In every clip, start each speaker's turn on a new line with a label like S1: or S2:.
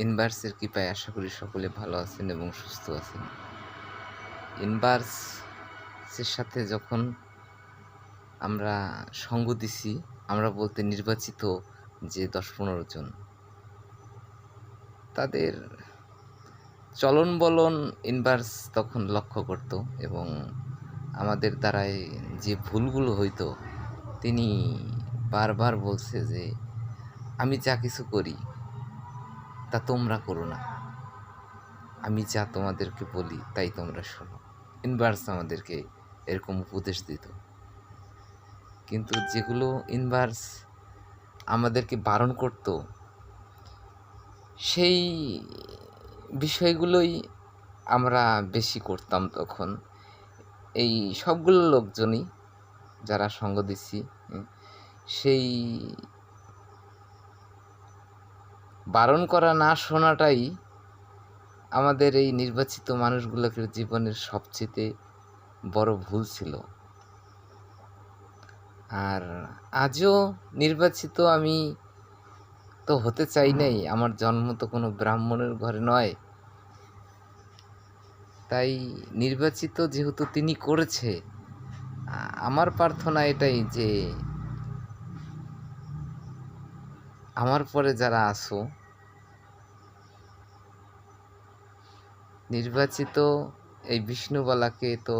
S1: ইনভার্সের কৃপায় আশা করি সকলে ভালো আছেন এবং সুস্থ আছেন। ইনভার্সের সাথে যখন আমরা সঙ্গ দিছি, আমরা বলতে নির্বাচিত যে ১০-১৫ জন, তাদের চলন বলন ইনভার্স তখন লক্ষ্য করত এবং আমাদের দ্বারায় যে ভুলগুলো হইতো তিনি বারবার বলছে যে, আমি যা কিছু করি তা তোমরা করো না, আমি যা তোমাদেরকে বলি তাই তোমরা শোনো। ইনভার্স আমাদেরকে এরকম উপদেশ দিত, কিন্তু যেগুলো ইনভার্স আমাদেরকে বারণ করত সেই বিষয়গুলোই আমরা বেশি করতাম তখন। এই সবগুলো লোকজনই যারা সঙ্গ দিচ্ছি, সেই বারণ করা না শোনাটাই আমাদের এই নির্বাচিত মানুষগুলোকে জীবনের সবচেয়ে বড় ভুল ছিল। আর আজও নির্বাচিত আমি তো হতে চাই নাই, আমার জন্ম তো কোনো ব্রাহ্মণের ঘরে নয়। তাই নির্বাচিত যেহেতু তিনি করেছে, আমার প্রার্থনা এটাই যে আমার পরে যারা আসো নির্বাচিত, এই বিষ্ণুবালাকে তো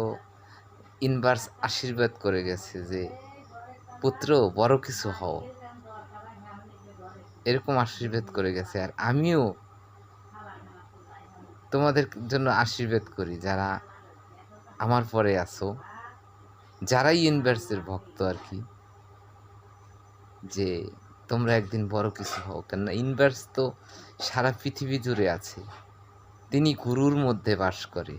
S1: ইনভার্স আশীর্বাদ করে গেছে যে পুত্র বড় কিছু হও, এরকম আশীর্বাদ করে গেছে। আর আমিও তোমাদের জন্য আশীর্বাদ করি যারা আমার পরে আসো, যারাই ইনভার্সের ভক্ত আর কি, যে তোমরা একদিন বড় কিছু হও। কেননা ইনভার্স তো সারা পৃথিবী জুড়ে আছে, তিনি গুরুর মধ্যে বাস করে।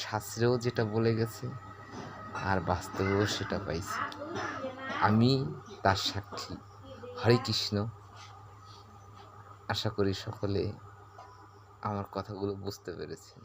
S1: শাস্ত্রেও যেটা বলে গেছে আর বাস্তবেও সেটা পাইছি, আমি তার সাক্ষী। হরে কৃষ্ণ। আশা করি সকলে আমার কথাগুলো বুঝতে পেরেছেন।